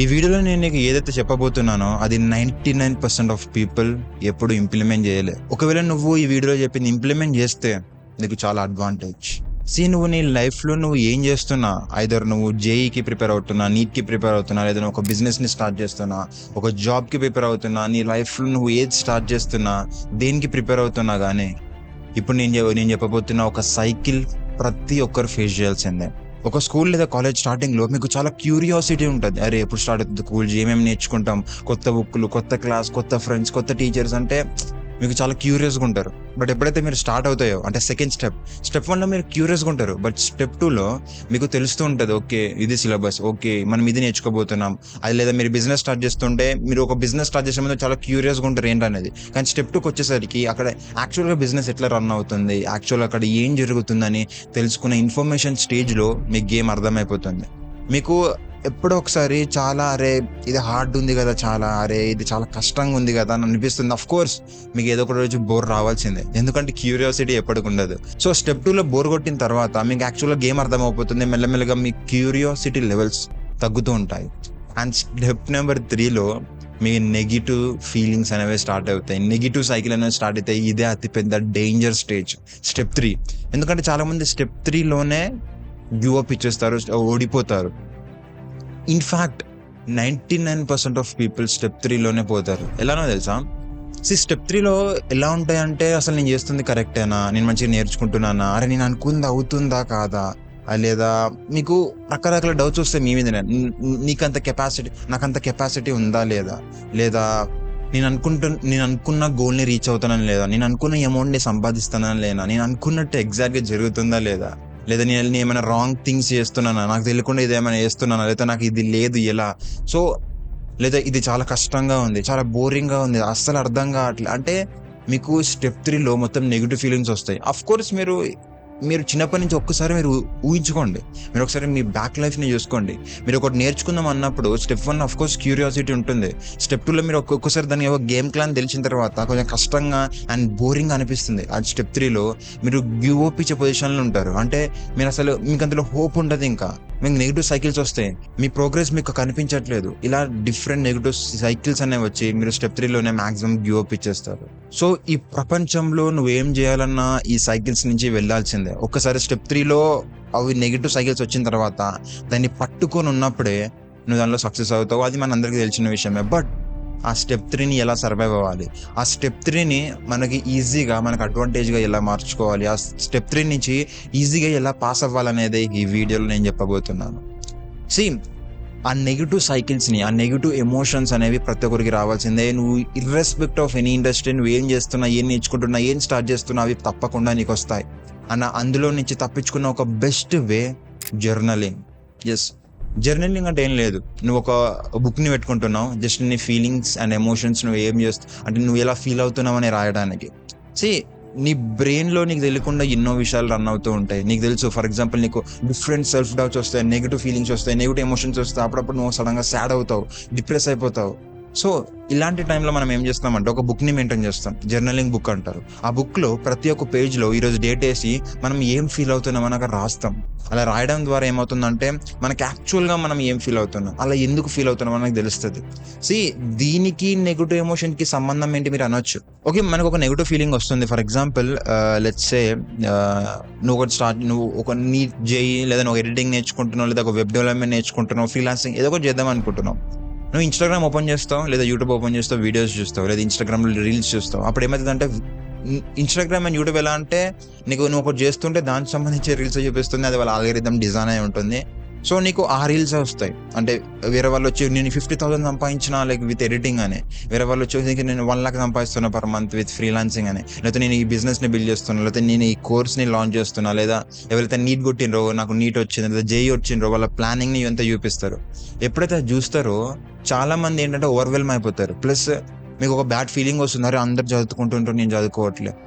ఈ వీడియోలో నేను నీకు ఏదైతే చెప్పబోతున్నానో అది 99% ఆఫ్ పీపుల్ ఎప్పుడు ఇంప్లిమెంట్ చేయలే. ఒకవేళ నువ్వు ఈ వీడియోలో చెప్పింది ఇంప్లిమెంట్ చేస్తే నీకు చాలా అడ్వాంటేజ్. నువ్వు నీ లైఫ్లో నువ్వు ఏం చేస్తున్నా, ఐదర్ నువ్వు జేఈకి ప్రిపేర్ అవుతున్నా, నీట్కి ప్రిపేర్ అవుతున్నా, లేదా నువ్వు ఒక బిజినెస్ని స్టార్ట్ చేస్తున్నా, ఒక జాబ్కి ప్రిపేర్ అవుతున్నా, నీ లైఫ్లో నువ్వు ఏది స్టార్ట్ చేస్తున్నా, దేనికి ప్రిపేర్ అవుతున్నా కానీ ఇప్పుడు నేను చెప్పబోతున్న ఒక సైకిల్ ప్రతి ఒక్కరు ఫేస్ చేయాల్సిందే. ఒక స్కూల్ లేదా కాలేజ్ స్టార్టింగ్లో మీకు చాలా క్యూరియాసిటీ ఉంటుంది. అరే ఎప్పుడు స్టార్ట్ అవుతుంది స్కూల్, ఏమేమి నేర్చుకుంటాం, కొత్త బుక్లు, కొత్త క్లాస్, కొత్త ఫ్రెండ్స్, కొత్త టీచర్స్ అంటే మీకు చాలా క్యూరియస్గా ఉంటారు. బట్ ఎప్పుడైతే మీరు స్టార్ట్ అవుతాయో అంటే సెకండ్ స్టెప్ 1లో మీరు క్యూరియస్గా ఉంటారు. బట్ స్టెప్ 2లో మీకు తెలుస్తూ ఉంటుంది, ఓకే ఇది సిలబస్, ఓకే మనం ఇది నేర్చుకోబోతున్నాం. అది లేదా మీరు బిజినెస్ స్టార్ట్ చేస్తుంటే మీరు ఒక బిజినెస్ స్టార్ట్ చేసే ముందు చాలా క్యూరియస్గా ఉంటారు ఏంటనేది. కానీ స్టెప్ 2కి వచ్చేసరికి అక్కడ యాక్చువల్గా బిజినెస్ ఎట్లా రన్ అవుతుంది, యాక్చువల్గా అక్కడ ఏం జరుగుతుందని తెలుసుకునే ఇన్ఫర్మేషన్ స్టేజ్లో మీకు గేమ్ అర్థమైపోతుంది. మీకు ఎప్పుడో ఒకసారి చాలా అరే ఇది హార్డ్ ఉంది కదా, చాలా అరే ఇది చాలా కష్టంగా ఉంది కదా అని అనిపిస్తుంది. అఫ్ కోర్స్ మీకు ఏదో ఒక రోజు బోర్ రావాల్సిందే, ఎందుకంటే క్యూరియాసిటీ ఎప్పటికి ఉండదు. సో స్టెప్ 2లో బోర్ కొట్టిన తర్వాత మీకు యాక్చువల్గా గేమ్ అర్థమైపోతుంది. మెల్లమెల్లగా మీ క్యూరియాసిటీ లెవెల్స్ తగ్గుతూ ఉంటాయి. అండ్ స్టెప్ నెంబర్ 3లో మీ నెగిటివ్ ఫీలింగ్స్ అనేవి స్టార్ట్ అవుతాయి, నెగిటివ్ సైకిల్ అనేవి స్టార్ట్ అవుతాయి. ఇదే అతిపెద్ద డేంజర్ స్టేజ్ స్టెప్ 3. ఎందుకంటే చాలామంది స్టెప్ 3లోనే గివ్ అప్ ఇచ్చేస్తారు, ఓడిపోతారు. ఇన్ఫ్యాక్ట్ 99% ఆఫ్ పీపుల్ స్టెప్ 3లోనే పోతారు. ఎలానో తెలుసా? స్టెప్ 3లో ఎలా ఉంటాయంటే అసలు నేను చేస్తుంది కరెక్టేనా, నేను మంచిగా నేర్చుకుంటున్నానా, అరే నేను అనుకుంది అవుతుందా కాదా, లేదా మీకు రకరకాల డౌట్స్ వస్తాయి మీ మీద. నాకంత కెపాసిటీ ఉందా లేదా నేను అనుకున్న గోల్ని రీచ్ అవుతానని లేదా, నేను అనుకున్న అమౌంట్ని సంపాదిస్తానని లేదా, నేను అనుకున్నట్టు ఎగ్జాక్ట్గా జరుగుతుందా లేదా నేను ఏమైనా రాంగ్ థింగ్స్ చేస్తున్నానా, నాకు తెలియకుండా ఇది ఏమైనా చేస్తున్నానా, లేదా నాకు ఇది లేదు ఎలా, సో లేదా ఇది చాలా కష్టంగా ఉంది, చాలా బోరింగ్గా ఉంది, అస్సలు అర్థం కావట్లేదు అంటే మీకు స్టెప్ 3లో మొత్తం నెగిటివ్ ఫీలింగ్స్ వస్తాయి. అఫ్ కోర్స్ మీరు చిన్నప్పటి నుంచి ఒక్కసారి మీరు ఊహించుకోండి, మీరు ఒకసారి మీ బ్యాక్ లైఫ్ని చూసుకోండి. మీరు ఒకటి నేర్చుకుందాం అన్నప్పుడు స్టెప్ 1 అఫ్ కోర్స్ క్యూరియాసిటీ ఉంటుంది. స్టెప్ 2లో మీరు ఒక్కొక్కసారి దాని గేమ్ ప్లాన్ తెలిసిన తర్వాత కొంచెం కష్టంగా అండ్ బోరింగ్ అనిపిస్తుంది. ఆ స్టెప్ 3లో మీరు గివ్ అప్ ఇచ్చే పొజిషన్లో ఉంటారు. అంటే మీకు అందులో హోప్ ఉండదు, ఇంకా మీకు నెగిటివ్ సైకిల్స్ వస్తాయి, మీ ప్రోగ్రెస్ మీకు కనిపించట్లేదు. ఇలా డిఫరెంట్ నెగిటివ్ సైకిల్స్ అనేవి వచ్చి మీరు స్టెప్ 3లోనే మాక్సిమం గివ్ అప్ ఇచ్చేస్తారు. సో ఈ ప్రపంచంలో నువ్వేం చేయాలన్నా ఈ సైకిల్స్ నుంచి వెళ్ళాల్సిందే. ఒక్కసారి స్టెప్ 3లో అవి నెగిటివ్ సైకిల్స్ వచ్చిన తర్వాత దాన్ని పట్టుకొని ఉన్నప్పుడే నువ్వు దానిలో సక్సెస్ అవుతావు. అది మన అందరికీ తెలిసిన విషయమే. బట్ ఆ స్టెప్ 3ని ఎలా సర్వైవ్ అవ్వాలి, ఆ స్టెప్ 3ని మనకి ఈజీగా మనకు అడ్వాంటేజ్గా ఎలా మార్చుకోవాలి, ఆ స్టెప్ 3 నుంచి ఈజీగా ఎలా పాస్ అవ్వాలనేది ఈ వీడియోలో నేను చెప్పబోతున్నాను. ఆ నెగిటివ్ సైకిల్స్ని, ఆ నెగిటివ్ ఎమోషన్స్ అనేవి ప్రతి ఒక్కరికి రావాల్సిందే. నువ్వు ఇర్రెస్పెక్ట్ ఆఫ్ ఎనీ ఇండస్ట్రీ, నువ్వు ఏం చేస్తున్నా, ఏం నేర్చుకుంటున్నా, ఏం స్టార్ట్ చేస్తున్నా అవి తప్పకుండా నీకు వస్తాయి. అందులో నుంచి తప్పించుకున్న ఒక బెస్ట్ వే జర్నలింగ్. జర్నలింగ్ అంటే ఏం లేదు, నువ్వు ఒక బుక్ని పెట్టుకుంటున్నావు, జస్ట్ నీ ఫీలింగ్స్ అండ్ ఎమోషన్స్ నువ్వు ఏం అంటే నువ్వు ఎలా ఫీల్ అవుతున్నావు అని రాయడానికి. నీ బ్రెయిన్లో నీకు తెలియకుండా ఎన్నో విషయాలు రన్ అవుతూ ఉంటాయి. నీకు తెలుసు, ఫర్ ఎగ్జాంపుల్ నీకు డిఫరెంట్ సెల్ఫ్ డౌట్స్ వస్తాయి, నెగిటివ్ ఫీలింగ్స్ వస్తాయి, నెగిటివ్ ఎమోషన్స్ వస్తాయి. అప్పుడప్పుడు నువ్వు సడన్గా సాడ్ అవుతావు, డిప్రెస్ అయిపోతావు. సో ఇలాంటి టైంలో మనం ఏం చేస్తామంటే ఒక బుక్ని మెయింటైన్ చేస్తాం, జర్నలింగ్ బుక్ అంటారు. ఆ బుక్లో ప్రతి ఒక్క పేజ్లో ఈరోజు డేట్ వేసి మనం ఏం ఫీల్ అవుతున్నామని అక్కడ రాస్తాం. అలా రాయడం ద్వారా ఏమవుతుందంటే మనకి యాక్చువల్గా మనం ఏం ఫీల్ అవుతున్నాం, అలా ఎందుకు ఫీల్ అవుతున్నాం మనకు తెలుస్తుంది. దీనికి నెగిటివ్ ఎమోషన్కి సంబంధం ఏంటి మీరు అనొచ్చు. ఓకే, మనకు ఒక నెగిటివ్ ఫీలింగ్ వస్తుంది. ఫర్ ఎగ్జాంపుల్ లెట్స్ సే నువ్వు ఒక నీట్ జేఈ లేదా నువ్వు ఎడిటింగ్ నేర్చుకుంటున్నావు, లేదా ఒక వెబ్ డెవలప్మెంట్ నేర్చుకుంటున్నావు, ఫ్రీలాన్సింగ్ ఏదో ఒకటి చేద్దాం అనుకుంటున్నావు. నువ్వు ఇన్స్టాగ్రామ్ ఓపెన్ చేస్తావు, లేదా యూట్యూబ్ ఓపెన్ చేస్తావు, వీడియోస్ చూస్తావు, లేదా ఇన్స్టాగ్రామ్లో రీల్స్ చూస్తావు. అప్పుడు ఏమవుతుందంటే ఇన్స్టాగ్రామ్ అండ్ యూట్యూబ్ ఎలా అంటే నువ్వు ఒకటి చేస్తుంటే దానికి సంబంధించి రీల్స్ చూపిస్తుంది, అది వాళ్ళ ఆల్గరిథం డిజైన్ అయి ఉంటుంది. సో నీకు ఆ రీల్స్ వస్తాయి. అంటే వేరే వాళ్ళు వచ్చి నేను 50,000 సంపాదించిన లైక్ విత్ ఎడిటింగ్ అని, వేరే వాళ్ళు వచ్చి నేను 1 lakh సంపాదిస్తున్నా పర్ మంత్ విత్ ఫ్రీలాన్సింగ్ అని, లేకపోతే నేను ఈ బిజినెస్ని బిల్డ్ చేస్తున్నా, లేకపోతే నేను ఈ కోర్స్ని లాంచ్ చేస్తున్నా, లేదా ఎవరైతే నీట్ కొట్టినరో నాకు నీట్ వచ్చింది, లేదా జేఈ వచ్చిండ్రో వాళ్ళ ప్లానింగ్ని ఇవంతా చూపిస్తారు. ఎప్పుడైతే చూస్తారో చాలా మంది ఏంటంటే ఓవర్వెల్మ్ అయిపోతారు. ప్లస్ మీకు ఒక బ్యాడ్ ఫీలింగ్ వస్తుంది, అరే అందరు చదువుకుంటుంటారు నేను చదువుకోవట్లేదు,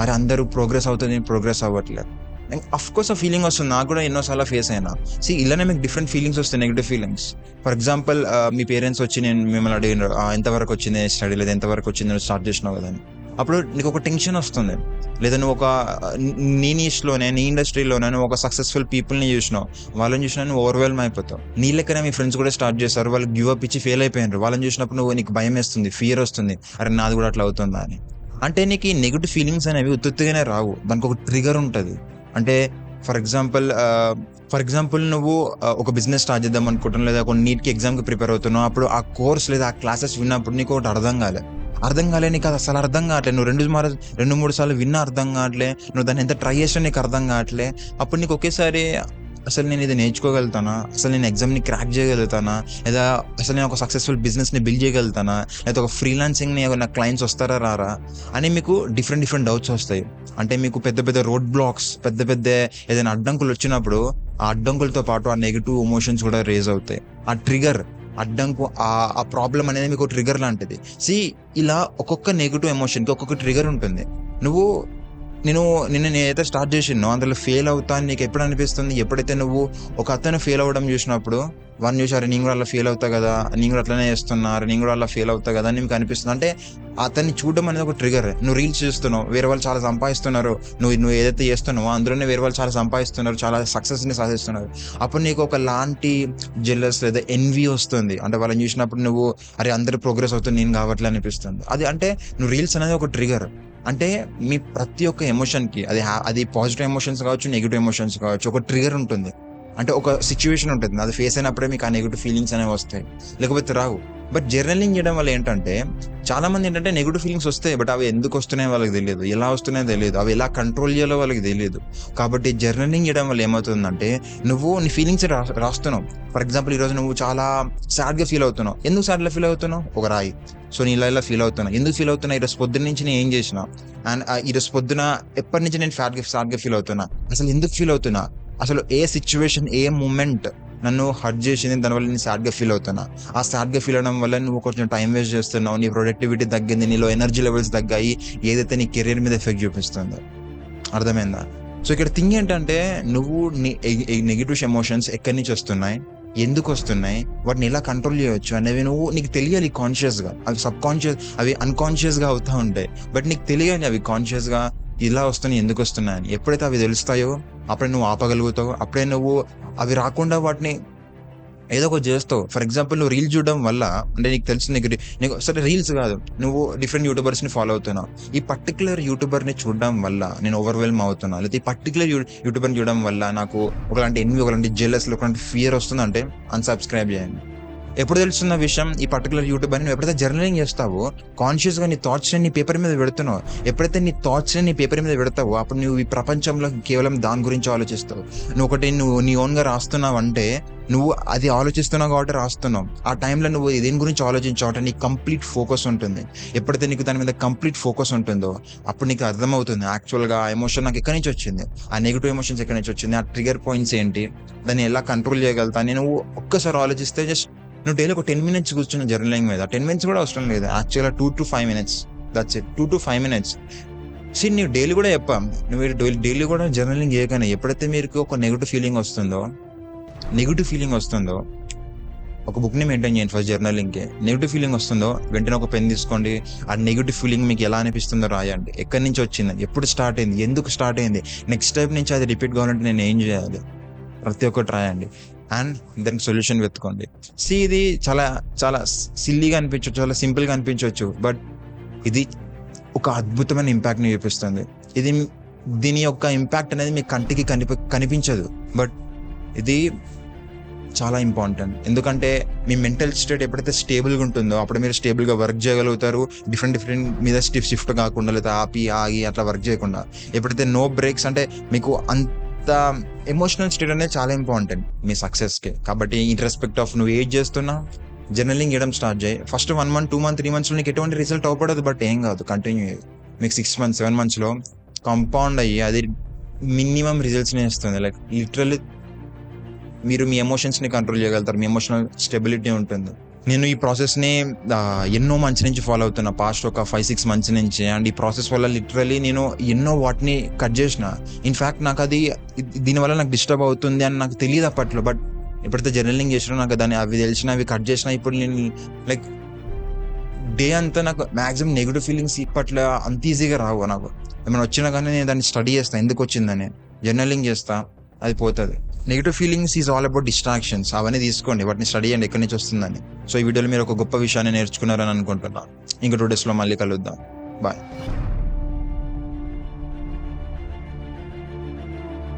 అరే అందరూ ప్రోగ్రెస్ అవుతుంది నేను ప్రోగ్రెస్ అవ్వట్లేదు. అఫ్ కోర్స్ ఆ ఫీలింగ్ వస్తుంది, నాకు కూడా ఎన్నోసార్లు ఫేస్ అయినా. ఇలానే మీకు డిఫరెంట్ ఫీలింగ్స్ వస్తాయి, negative feelings. For example me parents వచ్చి మిమ్మల్ని అడిగినారు ఎంతవరకు వచ్చింది స్టడీ, లేదా ఎంతవరకు వచ్చింది స్టార్ట్ చేసినావు కదా అని. అప్పుడు నీకు ఒక టెన్షన్ వస్తుంది. లేదా నువ్వు ఒక నీ నీష్లోనే నీ ఇండస్ట్రీలోనే నువ్వు ఒక సక్సెస్ఫుల్ పీపుల్ని చూసినావు, వాళ్ళని చూసినా నువ్వు ఓవర్వెల్మ్ అయిపోతావు. నీ లెక్కనే మీ ఫ్రెండ్స్ కూడా స్టార్ట్ చేస్తారు, వాళ్ళు గివ్ అప్ ఇచ్చి ఫెయిల్ అయిపోయినారు. వాళ్ళని చూసినప్పుడు నువ్వు నీకు భయం వేస్తుంది, ఫియర్ వస్తుంది, అరే నాది కూడా అట్లా అవుతుందా అని. అంటే నీకు ఈ నెగిటివ్ ఫీలింగ్స్ అనేవి ఉత్తుత్తిగానే రావు, దానికి ఒక ట్రిగర్ ఉంటుంది. అంటే ఫర్ ఎగ్జాంపుల్ నువ్వు ఒక బిజినెస్ స్టార్ట్ చేద్దాం అనుకుంటున్నావు, లేదా ఒక నీట్కి ఎగ్జామ్కి ప్రిపేర్ అవుతున్నావు. అప్పుడు ఆ కోర్స్ లేదా ఆ క్లాసెస్ విన్నప్పుడు నీకు ఒకటి అర్థం కాలే, నీకు అది అసలు అర్థం కావట్లే. నువ్వు 2-3 సార్లు విన్నా అర్థం కావట్లే, నువ్వు దాన్ని ఎంత ట్రై చేసినా నీకు అర్థం కావట్లే. అప్పుడు నీకు ఒకేసారి అసలు నేను ఇది నేర్చుకోగలుగుతానా, అసలు నేను ఎగ్జామ్ని క్రాక్ చేయగలుగుతానా, లేదా అసలు నేను ఒక సక్సెస్ఫుల్ బిజినెస్ని బిల్డ్ చేయగలుగుతానా, లేదా ఒక ఫ్రీలాన్సింగ్ని నా క్లయింట్స్ వస్తారా రారా అని మీకు డిఫరెంట్ డౌట్స్ వస్తాయి. అంటే మీకు పెద్ద రోడ్ బ్లాక్స్, పెద్ద ఏదైనా అడ్డంకులు వచ్చినప్పుడు ఆ అడ్డంకులతో పాటు ఆ నెగిటివ్ ఎమోషన్స్ కూడా రేజ్ అవుతాయి. ఆ ట్రిగర్ అడ్డంకు ఆ ప్రాబ్లం అనేది మీకు ట్రిగర్ లాంటిది. ఇలా ఒక్కొక్క నెగిటివ్ ఎమోషన్కి ఒక్కొక్క ట్రిగర్ ఉంటుంది. నేనైతే స్టార్ట్ చేసినో అందులో ఫెయిల్ అవుతా అని నీకు ఎప్పుడు అనిపిస్తుంది? ఎప్పుడైతే నువ్వు ఒక అతను ఫెయిల్ అవ్వడం చూసినప్పుడు, వాడిని చూసారు నేను కూడా అలా ఫెయిల్ అవుతా కదా, నేను కూడా అట్లనే చేస్తున్నారు, నేను కూడా అలా ఫెయిల్ అవుతా కదా అని మీకు అనిపిస్తుంది. అంటే అతన్ని చూడడం అనేది ఒక ట్రిగర్. నువ్వు రీల్స్ చూస్తున్నావు, వేరే వాళ్ళు చాలా సంపాదిస్తున్నారు, నువ్వు ఏదైతే చేస్తున్నావో అందులోనే వేరే వాళ్ళు చాలా సంపాదిస్తున్నారు, చాలా సక్సెస్ని సాధిస్తున్నారు. అప్పుడు నీకు ఒక లాంటి జెలస్ లేదా ఎన్వీ వస్తుంది. అంటే వాళ్ళని చూసినప్పుడు నువ్వు అరే అందరి ప్రోగ్రెస్ అవుతుంది, నేను కావట్లే అనిపిస్తుంది. అది అంటే నువ్వు రీల్స్ అనేది ఒక ట్రిగర్. అంటే మీ ప్రతి ఒక్క ఎమోషన్కి అది పాజిటివ్ ఎమోషన్స్ కావచ్చు, నెగిటివ్ ఎమోషన్స్ కావచ్చు, ఒక ట్రిగర్ ఉంటుంది. అంటే ఒక సిచ్యువేషన్ ఉంటుంది, అది ఫేస్ అయినప్పుడే మీకు ఆ నెగిటివ్ ఫీలింగ్స్ అనేవి వస్తాయి, లేకపోతే రావు. బట్ జర్నలింగ్ చేయడం వల్ల ఏంటంటే చాలా మంది ఏంటంటే నెగిటివ్ ఫీలింగ్స్ వస్తాయి, బట్ అవి ఎందుకు వస్తున్నాయో వాళ్ళకి తెలియదు, ఎలా వస్తున్నాయో తెలియదు, అవి ఎలా కంట్రోల్ చేయాలో వాళ్ళకి తెలియదు. కాబట్టి జర్నలింగ్ చేయడం వల్ల ఏమవుతుందంటే నువ్వు నీ ఫీలింగ్స్ రాస్తున్నావు. ఫర్ ఎగ్జాంపుల్ ఈరోజు నువ్వు చాలా సాడ్గా ఫీల్ అవుతున్నావు. ఎందుకు సాడ్గా ఫీల్ అవుతున్నావు? ఒక రాయి. సో నేను ఇలా ఫీల్ అవుతున్నా. ఎందుకు ఫీల్ అవుతున్నా? ఈరోజు పొద్దున్న నుంచి నేను ఏం చేసిన, అండ్ ఈరోజు పొద్దున ఎప్పటి నుంచి నేను సాడ్గా ఫీల్ అవుతున్నా, అసలు ఎందుకు ఫీల్ అవుతున్నా, అసలు ఏ సిచ్యువేషన్ ఏ మూమెంట్ నన్ను హర్ట్ చేసింది, దానివల్ల నేను సాడ్గా ఫీల్ అవుతున్నా. ఆ సాడ్గా ఫీల్ అవడం వల్ల నువ్వు కొంచెం టైం వేస్ట్ చేస్తున్నావు, నీ ప్రొడక్టివిటీ తగ్గింది, నీలో ఎనర్జీ లెవెల్స్ తగ్గాయి, ఏదైతే నీ కెరీర్ మీద ఎఫెక్ట్ చూపిస్తుందో. అర్థమైందా? సో ఇక్కడ థింగ్ ఏంటంటే నువ్వు నీ నెగిటివ్ ఎమోషన్స్ ఎక్కడి నుంచి వస్తున్నాయి, ఎందుకు వస్తున్నాయి, వాటిని ఎలా కంట్రోల్ చేయవచ్చు అనేవి నీకు తెలియాలి కాన్షియస్గా. అవి అవి అన్కాన్షియస్గా అవుతూ ఉంటాయి, బట్ నీకు తెలియాలి అవి కాన్షియస్గా ఇలా వస్తున్నాయి, ఎందుకు వస్తున్నాయని. ఎప్పుడైతే అవి తెలుస్తాయో అప్పుడే నువ్వు ఆపగలుగుతావు, అప్పుడే నువ్వు అవి రాకుండా వాటిని ఏదో ఒకటి చేస్తావు. ఫర్ ఎగ్జాంపుల్ నువ్వు రీల్స్ చూడడం వల్ల, అంటే నీకు తెలిసిన నీకు సరే రీల్స్ కాదు, నువ్వు డిఫరెంట్ యూట్యూబర్స్ని ఫాలో అవుతున్నావు. ఈ పర్టికులర్ యూట్యూబర్ని చూడడం వల్ల నేను ఓవర్వెల్మ్ అవుతున్నా, లేదా ఈ పర్టికులర్ యూట్యూబర్ని చూడడం వల్ల నాకు ఒకలాంటి ఎన్వి, ఒకలాంటి జెలస్, ఒకలాంటి ఫియర్ వస్తుందంటే అన్సబ్స్క్రైబ్ చేయండి. ఎప్పుడు తెలుస్తున్న విషయం, ఈ పర్టికులర్ యూట్యూబ్ అని నువ్వు ఎప్పుడైతే జర్నలింగ్ చేస్తావో కాన్షియస్గా నీ థాట్స్ని నీ పేపర్ మీద పెడుతున్నావు. ఎప్పుడైతే నీ థాట్స్ని నీ పేపర్ మీద పెడతావో అప్పుడు నువ్వు ఈ ప్రపంచంలో కేవలం దాని గురించి ఆలోచిస్తావు. నువ్వు నీ ఓన్గా రాస్తున్నావు అంటే నువ్వు అది ఆలోచిస్తున్నావు కాబట్టి రాస్తున్నావు. ఆ టైంలో నువ్వు దేని గురించి ఆలోచించావు అంటే నీకు కంప్లీట్ ఫోకస్ ఉంటుంది. ఎప్పుడైతే నీకు దాని మీద కంప్లీట్ ఫోకస్ ఉంటుందో అప్పుడు నీకు అర్థమవుతుంది యాక్చువల్గా ఆ ఎమోషన్ నాకు ఎక్కడి నుంచి వచ్చింది, ఆ నెగిటివ్ ఎమోషన్స్ ఎక్కడి నుంచి వచ్చింది, ఆ ట్రిగర్ పాయింట్స్ ఏంటి, దాన్ని ఎలా కంట్రోల్ చేయగలుగుతా. నేను ఒక్కసారి ఆలోచిస్తే జస్ట్ నువ్వు డైలీ ఒక 10 minutes కూర్చున్న జర్నలింగ్ మీద, 10 minutes కూడా అవసరం లేదు యాక్చువల్గా, 2 to 5 minutes, that's it. 2 to 5 minutes. నువ్వు డైలీ కూడా చెప్పాం, నువ్వు డైలీ కూడా జర్నలింగ్ చేయగానే ఎప్పుడైతే మీకు ఒక నెగిటివ్ ఫీలింగ్ వస్తుందో ఒక బుక్ని మెయింటైన్ చేయండి ఫస్ట్ జర్నలింగ్కి. నెగిటివ్ ఫీలింగ్ వస్తుందో వెంటనే ఒక పెన్ తీసుకోండి, ఆ నెగిటివ్ ఫీలింగ్ మీకు ఎలా అనిపిస్తుందో రాయండి. ఎక్కడి నుంచి వచ్చింది, ఎప్పుడు స్టార్ట్ అయింది, ఎందుకు స్టార్ట్ అయింది, నెక్స్ట్ టైం నుంచి అది రిపీట్ కావాలంటే నేను ఏం చేయాలి, ప్రతి ఒక్కటి రాయండి. అండ్ దానికి సొల్యూషన్ వెతుకోండి. ఇది చాలా చాలా సిల్లీగా అనిపించవచ్చు, చాలా సింపుల్గా అనిపించవచ్చు, బట్ ఇది ఒక అద్భుతమైన ఇంపాక్ట్ని చూపిస్తుంది. దీని యొక్క ఇంపాక్ట్ అనేది మీ కంటికి కనిపించదు, బట్ ఇది చాలా ఇంపార్టెంట్. ఎందుకంటే మీ మెంటల్ స్టేట్ ఎప్పుడైతే స్టేబుల్గా ఉంటుందో అప్పుడు మీరు స్టేబుల్గా వర్క్ చేయగలుగుతారు. డిఫరెంట్ మీద షిఫ్ట్ కాకుండా, లేదా ఆగి అట్లా వర్క్ చేయకుండా. ఎప్పుడైతే నో బ్రేక్స్, అంటే మీకు ఎమోషనల్ స్టేట్ అనేది చాలా ఇంపార్టెంట్ మీ సక్సెస్కి. కాబట్టి ఇన్ రెస్పెక్ట్ ఆఫ్ నువ్వు ఏజ్ చేస్తున్నా జర్నలింగ్ చేయడం స్టార్ట్ చేయి. ఫస్ట్ 1 month 2 month 3 months నీకు ఎటువంటి రిజల్ట్ అవ్వకూడదు, బట్ ఏం కాదు, కంటిన్యూ అయ్యి మీకు 6 months 7 months కంపౌండ్ అయ్యి అది మినిమం రిజల్ట్స్ని ఇస్తుంది. లైక్ లిటరల్లీ మీరు మీ ఎమోషన్స్ని కంట్రోల్ చేయగలుగుతారు, మీ ఎమోషనల్ స్టెబిలిటీ ఉంటుంది. నేను ఈ ప్రాసెస్ని ఎన్నో మంత్స్ నుంచి ఫాలో అవుతున్నా, పాస్ట్ ఒక 5-6 months నుంచి. అండ్ ఈ ప్రాసెస్ వల్ల లిటరలీ నేను ఎన్నో వాటిని కట్ చేసిన. ఇన్ఫ్యాక్ట్ నాకు దీనివల్ల నాకు డిస్టర్బ్ అవుతుంది అని నాకు తెలియదు అప్పట్లో, బట్ ఎప్పుడైతే జర్నలింగ్ చేసినా నాకు అవి తెలిసిన, అవి కట్ చేసిన. ఇప్పుడు నేను లైక్ డే అంతా నాకు మ్యాక్సిమం నెగిటివ్ ఫీలింగ్స్ ఇప్పట్ల అంత ఈజీగా రావు నాకు. ఏమైనా వచ్చినా కానీ నేను దాన్ని స్టడీ చేస్తాను, ఎందుకు వచ్చిందని జర్నలింగ్ చేస్తా, అది పోతుంది. Negative feelings is all about distractions. అవన్నీ తీసుకోండి, వాటిని స్టడీ చేయండి ఎక్కడి నుంచి వస్తుందని. సో ఈ వీడియోలో మీరు ఒక గొప్ప విషయాన్ని నేర్చుకున్నారని అనుకుంటున్నాను. ఇంకా 2 daysలో మళ్ళీ కలుద్దాం. బాయ్.